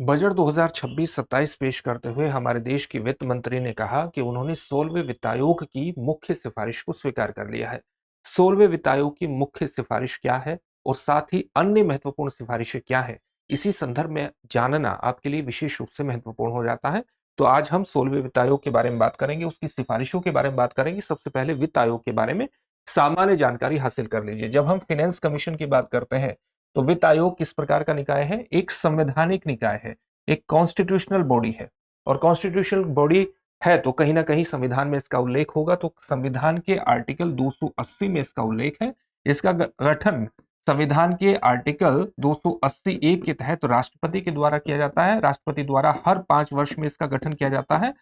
Budget 2026-27 पेश करते हुए हमारे देश की वित्त मंत्री ने कहा कि उन्होंने 16वें वित्त आयोग की मुख्य सिफारिश को स्वीकार कर लिया है। 16वें वित्त आयोग की मुख्य सिफारिश क्या है और साथ ही अन्य महत्वपूर्ण सिफारिशें क्या है, इसी संदर्भ में जानना आपके लिए विशेष रूप से महत्वपूर्ण हो जाता है। तो आज हम 16वें वित्त आयोग के बारे में बात करेंगे, उसकी सिफारिशों के बारे में बात करेंगे। सबसे पहले वित्त आयोग के बारे में सामान्य जानकारी हासिल कर लीजिए। जब हम फाइनेंस कमीशन की बात करते हैं तो वित्त आयोग किस प्रकार का निकाय है? एक संवैधानिक निकाय है, एक कॉन्स्टिट्यूशनल बॉडी है। और कॉन्स्टिट्यूशनल बॉडी है तो कहीं ना कहीं संविधान में इसका उल्लेख होगा। तो संविधान के आर्टिकल 280 में इसका उल्लेख है। इसका गठन संविधान के आर्टिकल 280 के तहत राष्ट्रपति के द्वारा किया जाता है। राष्ट्रपति द्वारा हर 5 वर्ष में इसका गठन किया जाता है।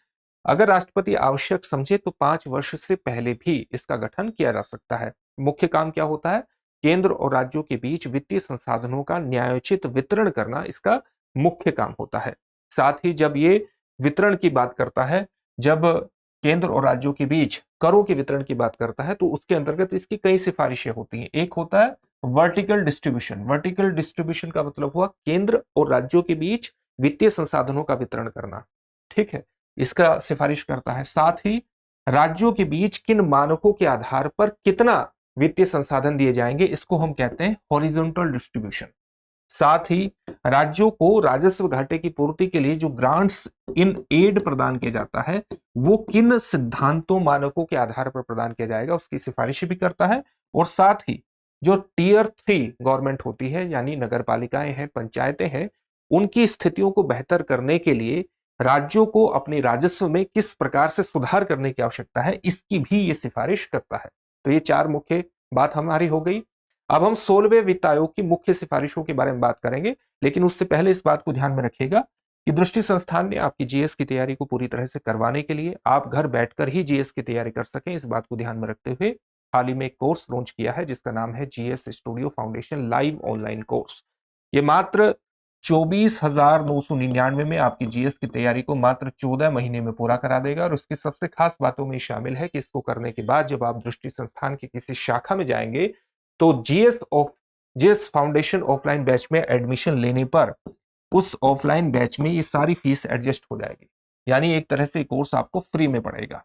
अगर राष्ट्रपति आवश्यक समझे तो 5 वर्ष से पहले भी इसका गठन किया जा सकता है। मुख्य काम क्या होता है? केंद्र और राज्यों के बीच वित्तीय संसाधनों का न्यायोचित वितरण करना इसका मुख्य काम होता है। साथ ही जब ये वितरण की बात करता है, जब केंद्र और राज्यों के बीच करों के वितरण की बात करता है, तो उसके अंतर्गत इसकी कई सिफारिशें होती हैं। एक होता है वर्टिकल डिस्ट्रीब्यूशन। वर्टिकल डिस्ट्रीब्यूशन का मतलब हुआ केंद्र और राज्यों के बीच वित्तीय संसाधनों का वितरण करना। ठीक है, इसका सिफारिश करता है। साथ ही राज्यों के बीच किन मानकों के आधार पर कितना वित्तीय संसाधन दिए जाएंगे, इसको हम कहते हैं हॉरिजॉन्टल डिस्ट्रीब्यूशन। साथ ही राज्यों को राजस्व घाटे की पूर्ति के लिए जो ग्रांट्स इन एड प्रदान किया जाता है, वो किन सिद्धांतों मानकों के आधार पर प्रदान किया जाएगा, उसकी सिफारिश भी करता है। और साथ ही जो टीयर 3 गवर्नमेंट होती है, यानी नगर पालिकाएं हैं, पंचायतें हैं, उनकी स्थितियों को बेहतर करने के लिए राज्यों को अपने राजस्व में किस प्रकार से सुधार करने की आवश्यकता है, इसकी भी ये सिफारिश करता है। तो ये 4 मुख्य बात हमारी हो गई। अब हम 16वें वित्त आयोग की मुख्य सिफारिशों के बारे में बात करेंगे, लेकिन उससे पहले इस बात को ध्यान में रखिएगा कि दृष्टि संस्थान ने आपकी जीएस की तैयारी को पूरी तरह से करवाने के लिए आप घर बैठकर ही जीएस की तैयारी कर सकें, इस बात को ध्यान में रखते हुए हाल ही में एक कोर्स लॉन्च किया है जिसका नाम है GS studio foundation live online course. ये मात्र 24,999 में आपकी जीएस की तैयारी को मात्र 14 महीने में पूरा करा देगा। और उसकी सबसे खास बातों में शामिल है कि इसको करने के बाद जब आप दृष्टि संस्थान की किसी शाखा में जाएंगे तो जीएस फाउंडेशन ऑफलाइन बैच में एडमिशन लेने पर उस ऑफलाइन बैच में ये सारी फीस एडजस्ट हो जाएगी, यानी एक तरह से कोर्स आपको फ्री में पड़ेगा।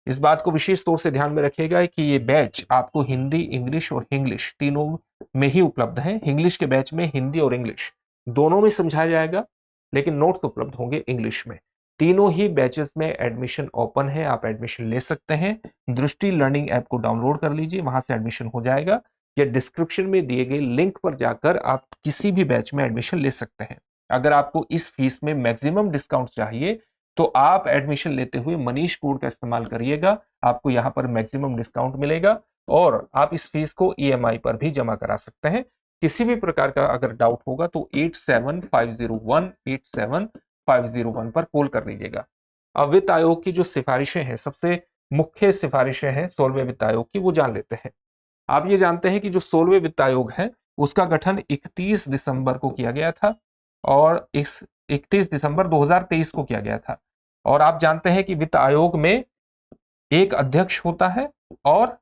इस बात को विशेष तौर से ध्यान में रखिएगा कि ये बैच आपको हिंदी, इंग्लिश और इंग्लिश तीनों में ही उपलब्ध है। इंग्लिश के बैच में हिंदी और इंग्लिश दोनों में समझाया जाएगा, लेकिन नोट्स उपलब्ध होंगे इंग्लिश में। तीनों ही बैचेस में एडमिशन ओपन है, आप एडमिशन ले सकते हैं। दृष्टि लर्निंग ऐप को डाउनलोड कर लीजिए, वहां से एडमिशन हो जाएगा, या डिस्क्रिप्शन में दिए गए लिंक पर जाकर आप किसी भी बैच में एडमिशन ले सकते हैं। अगर आपको इस फीस में मैक्सिमम डिस्काउंट चाहिए तो आप एडमिशन लेते हुए मनीष कोड का इस्तेमाल करिएगा, आपको यहां पर मैक्सिमम डिस्काउंट मिलेगा और आप इस फीस को ईएमआई पर भी जमा करा सकते हैं। किसी भी प्रकार का अगर डाउट होगा तो 8750187501 पर कॉल कर लीजिएगा। अब वित्त आयोग की जो सिफारिशें हैं, सबसे मुख्य सिफारिशें हैं 16वें वित्त आयोग की, वो जान लेते हैं। आप ये जानते हैं कि जो 16वें वित्त आयोग है उसका गठन 31 दिसंबर को किया गया था और इस 31 दिसंबर 2023 को किया गया था। और आप जानते हैं कि वित्त आयोग में एक अध्यक्ष होता है और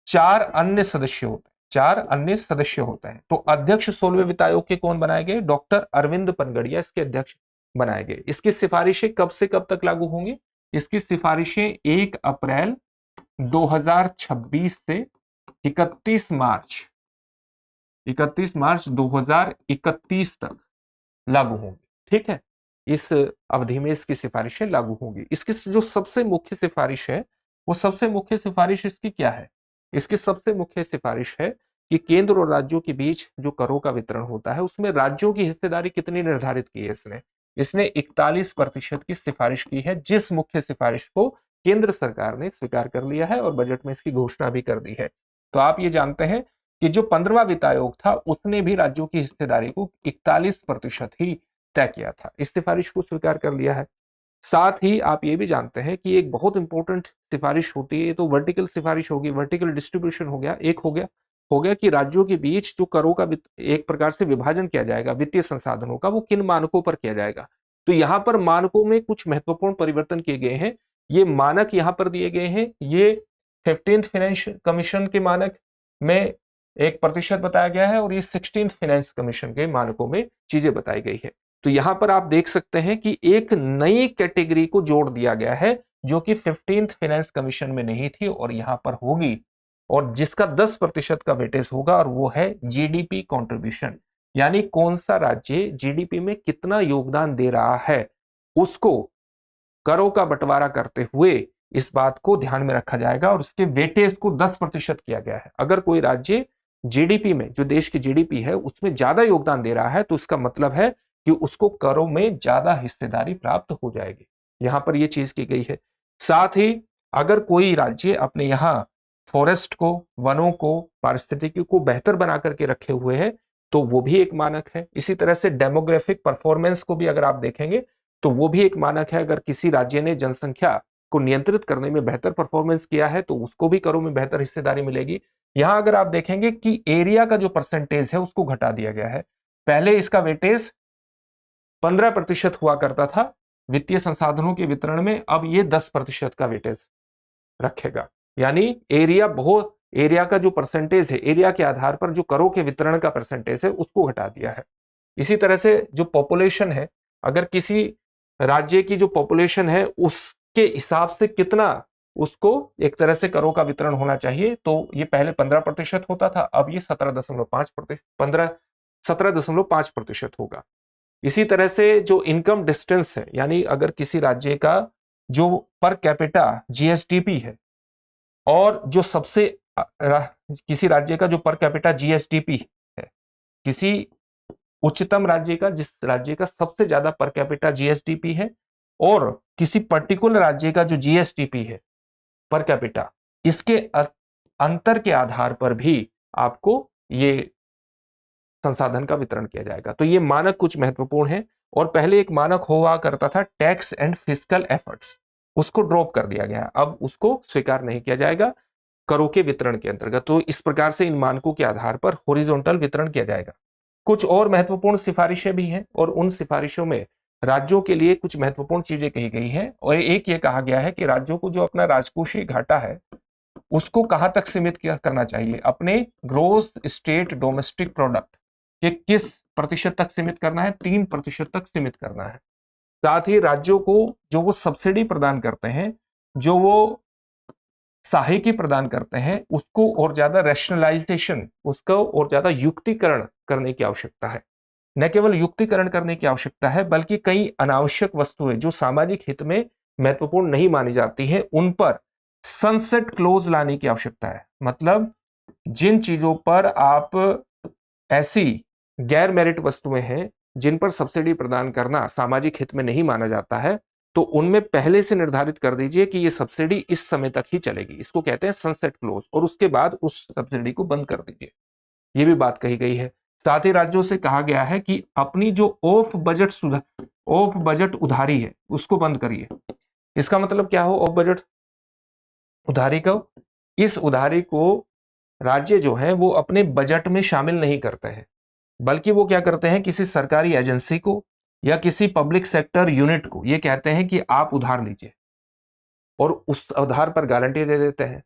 4 अन्य सदस्य होते हैं। 4 अन्य सदस्य होते हैं। तो अध्यक्ष 16वें वित्त आयोग के कौन बनाए गए? डॉक्टर अरविंद पनगड़िया इसके अध्यक्ष बनाए गए। इसकी सिफारिशें कब से कब तक लागू होंगी? इसकी सिफारिशें 1 अप्रैल 2026 से 31 मार्च 2031 तक लागू होंगी। ठीक है, इस अवधि में इसकी सिफारिशें लागू होंगी। इसकी जो सबसे मुख्य सिफारिश है, वो सबसे मुख्य सिफारिश इसकी क्या है? इसकी सबसे मुख्य सिफारिश है कि केंद्र और राज्यों के बीच जो करों का वितरण होता है उसमें राज्यों की हिस्सेदारी कितनी निर्धारित की है। इसने 41% की सिफारिश की है, जिस मुख्य सिफारिश को केंद्र सरकार ने स्वीकार कर लिया है और बजट में इसकी घोषणा भी कर दी है। तो आप ये जानते हैं कि जो 15वां वित्त आयोग था उसने भी राज्यों की हिस्सेदारी को 41% ही तय किया था, इस सिफारिश को स्वीकार कर लिया है। साथ ही आप ये भी जानते हैं कि एक बहुत इंपॉर्टेंट सिफारिश होती है, तो वर्टिकल सिफारिश होगी, वर्टिकल डिस्ट्रीब्यूशन हो गया। एक हो गया कि राज्यों के बीच जो करों का एक प्रकार से विभाजन किया जाएगा वित्तीय संसाधनों का, वो किन मानकों पर किया जाएगा। तो यहां पर मानकों में कुछ महत्वपूर्ण परिवर्तन किए गए हैं। ये मानक यहां पर दिए गए हैं। ये 15th फाइनेंस कमीशन के मानक में 1% बताया गया है और ये 16th फाइनेंस कमीशन के मानकों में चीजें बताई गई है। तो यहां पर आप देख सकते हैं कि एक नई कैटेगरी को जोड़ दिया गया है जो कि 15th फाइनेंस कमीशन में नहीं थी और यहां पर होगी, और जिसका 10% का वेटेज होगा, और वो है जीडीपी कंट्रीब्यूशन। यानी कौन सा राज्य जीडीपी में कितना योगदान दे रहा है उसको करों का बंटवारा करते हुए इस बात को ध्यान में रखा जाएगा और उसके वेटेज को 10% किया गया है। अगर कोई राज्य जीडीपी में, जो देश की जीडीपी है उसमें ज्यादा योगदान दे रहा है, तो उसका मतलब है कि उसको करों में ज्यादा हिस्सेदारी प्राप्त हो जाएगी। यहां पर यह चीज की गई है। साथ ही अगर कोई राज्य अपने यहाँ फॉरेस्ट को, वनों को, पारिस्थितिकी को बेहतर बना करके रखे हुए है, तो वो भी एक मानक है। इसी तरह से डेमोग्राफिक परफॉर्मेंस को भी अगर आप देखेंगे तो वो भी एक मानक है। अगर किसी राज्य ने जनसंख्या को नियंत्रित करने में बेहतर परफॉर्मेंस किया है तो उसको भी करों में बेहतर हिस्सेदारी मिलेगी। यहां अगर आप देखेंगे कि एरिया का जो परसेंटेज है उसको घटा दिया गया है। पहले इसका वेटेज 15% हुआ करता था वित्तीय संसाधनों के वितरण में, अब ये 10% का वेटेज रखेगा। यानी एरिया का जो परसेंटेज है, एरिया के आधार पर जो करों के वितरण का परसेंटेज है उसको घटा दिया है। इसी तरह से जो पॉपुलेशन है, अगर किसी राज्य की जो पॉपुलेशन है उसके हिसाब से कितना उसको एक तरह से करों का वितरण होना चाहिए, तो ये पहले 15% होता था, अब ये 17.5% होगा। इसी तरह से जो इनकम डिस्टेंस है, यानी अगर किसी राज्य का जो पर कैपिटा जीएसडीपी है और जो सबसे किसी राज्य का जो पर कैपिटा जीएसडीपी है, किसी उच्चतम राज्य का, जिस राज्य का सबसे ज्यादा पर कैपिटा जीएसडीपी है, और किसी पर्टिकुलर राज्य का जो जीएसडीपी है पर कैपिटा, इसके अंतर के आधार पर भी आपको ये संसाधन का वितरण किया जाएगा। तो ये मानक कुछ महत्वपूर्ण है। और पहले एक मानक हुआ करता था टैक्स एंड फिस्कल एफर्ट्स, उसको ड्रॉप कर दिया गया, अब उसको स्वीकार नहीं किया जाएगा करों के वितरण के अंतर्गत। तो इस प्रकार से इन मानकों के आधार पर हॉरिजॉन्टल वितरण किया जाएगा। कुछ और महत्वपूर्ण सिफारिशें भी हैं और उन सिफारिशों में राज्यों के लिए कुछ महत्वपूर्ण चीजें कही गई हैं। और एक ये कहा गया है कि राज्यों को जो अपना राजकोषीय घाटा है उसको कहां तक सीमित करना चाहिए, अपने ग्रोस स्टेट डोमेस्टिक प्रोडक्ट के किस प्रतिशत तक सीमित करना है, 3% तक सीमित करना है। साथ ही राज्यों को जो वो सब्सिडी प्रदान करते हैं, जो वो सहायकी प्रदान करते हैं, उसको और ज्यादा रैशनलाइजेशन, उसको और ज्यादा युक्तिकरण करने की आवश्यकता है। न केवल युक्तिकरण करने की आवश्यकता है, बल्कि कई अनावश्यक वस्तुएं जो सामाजिक हित में महत्वपूर्ण नहीं मानी जाती हैं, उन पर सनसेट क्लोज लाने की आवश्यकता है। मतलब जिन चीजों पर आप ऐसी गैर मेरिट वस्तुएं हैं जिन पर सब्सिडी प्रदान करना सामाजिक हित में नहीं माना जाता है, तो उनमें पहले से निर्धारित कर दीजिए कि ये सब्सिडी इस समय तक ही चलेगी, इसको कहते हैं सनसेट क्लोज, और उसके बाद उस सब्सिडी को बंद कर दीजिए। ये भी बात कही गई है। साथ ही राज्यों से कहा गया है कि अपनी जो ऑफ बजट उधारी है उसको बंद करिए। इसका मतलब क्या हो, ऑफ बजट उधारी को, इस उधारी को राज्य जो है वो अपने बजट में शामिल नहीं करते हैं, बल्कि वो क्या करते हैं, किसी सरकारी एजेंसी को या किसी पब्लिक सेक्टर यूनिट को ये कहते हैं कि आप उधार लीजिए, और उस उधार पर गारंटी दे देते हैं।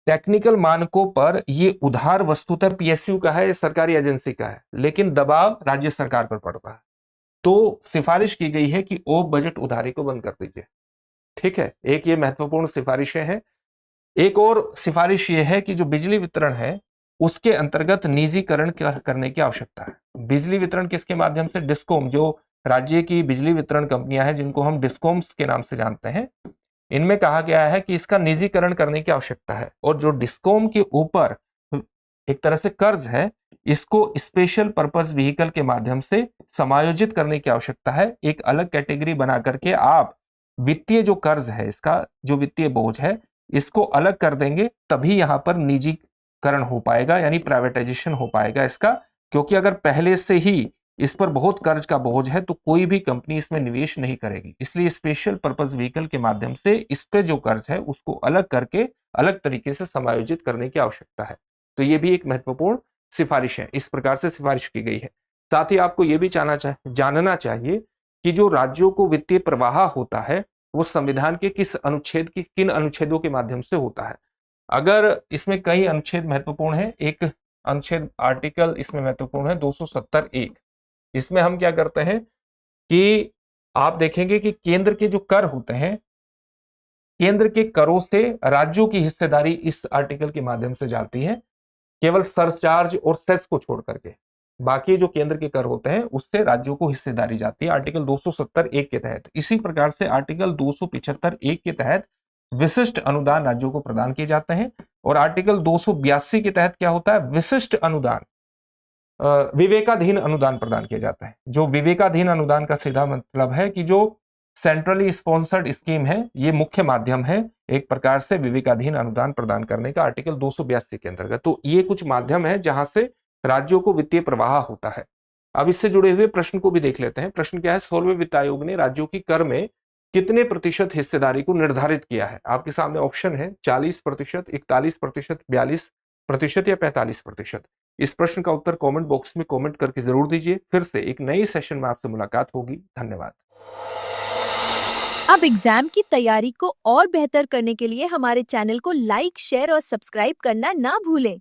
टेक्निकल मानकों पर ये उधार वस्तुतः पीएसयू का है, सरकारी एजेंसी का है, लेकिन दबाव राज्य सरकार पर पड़ता है। तो सिफारिश की गई है कि ऑफ बजट उधारी को बंद कर दीजिए। ठीक है, एक ये महत्वपूर्ण सिफारिशें हैं। एक और सिफारिश ये है कि जो बिजली वितरण है उसके अंतर्गत निजीकरण करने की आवश्यकता है। बिजली वितरण किसके माध्यम से, डिस्कॉम, जो राज्य की बिजली वितरण कंपनियां हैं जिनको हम डिस्कॉम्स के नाम से जानते हैं, इनमें कहा गया है कि इसका निजीकरण करने की आवश्यकता है। और जो डिस्कॉम के ऊपर एक तरह से कर्ज है, इसको स्पेशल पर्पस व्हीकल के माध्यम से समायोजित करने की आवश्यकता है। एक अलग कैटेगरी बना करके आप वित्तीय जो कर्ज है, इसका जो वित्तीय बोझ है, इसको अलग कर देंगे, तभी यहां पर निजीकरण हो पाएगा, यानी प्राइवेटाइजेशन हो पाएगा इसका। क्योंकि अगर पहले से ही इस पर बहुत कर्ज का बोझ है तो कोई भी कंपनी इसमें निवेश नहीं करेगी। इसलिए स्पेशल पर्पस व्हीकल के माध्यम से इस पे जो कर्ज है उसको अलग करके अलग तरीके से समायोजित करने की आवश्यकता है। तो ये भी एक महत्वपूर्ण सिफारिश है, इस प्रकार से सिफारिश की गई है। साथ ही आपको यह भी जानना चाहिए कि जो राज्यों को वित्तीय प्रवाह होता है वो संविधान के किन अनुच्छेदों के माध्यम से होता है। अगर इसमें कई अनुच्छेद महत्वपूर्ण है, एक अनुच्छेद आर्टिकल इसमें महत्वपूर्ण है 270(1). इसमें हम क्या करते हैं, कि आप देखेंगे कि केंद्र के जो कर होते हैं, केंद्र के करों से राज्यों की हिस्सेदारी इस आर्टिकल के माध्यम से जाती है, केवल सरचार्ज और सेस को छोड़ करके बाकी जो केंद्र के कर होते हैं उससे राज्यों को हिस्सेदारी जाती है आर्टिकल 270(1) के तहत। इसी प्रकार से आर्टिकल 275(1) के तहत विशिष्ट अनुदान राज्यों को प्रदान किए जाते हैं, और आर्टिकल 282 के तहत क्या होता है, विशिष्ट अनुदान, विवेकाधीन अनुदान प्रदान किया जाता है। जो विवेकाधीन अनुदान का सीधा मतलब है कि जो सेंट्रली स्पॉन्सर्ड स्कीम है, ये मुख्य माध्यम है एक प्रकार से विवेकाधीन अनुदान प्रदान करने का आर्टिकल 282 के अंतर्गत। तो ये कुछ माध्यम है जहां से राज्यों को वित्तीय प्रवाह होता है। अब इससे जुड़े हुए प्रश्न को भी देख लेते हैं। प्रश्न क्या है, 16वें वित्त आयोग ने राज्यों की कर में कितने प्रतिशत हिस्सेदारी को निर्धारित किया है। आपके सामने ऑप्शन है 40%, 41%, 42% या 45%। इस प्रश्न का उत्तर कमेंट बॉक्स में कमेंट करके जरूर दीजिए। फिर से एक नई सेशन में आपसे मुलाकात होगी। धन्यवाद। अब एग्जाम की तैयारी को और बेहतर करने के लिए हमारे चैनल को लाइक, शेयर और सब्सक्राइब करना ना भूलें।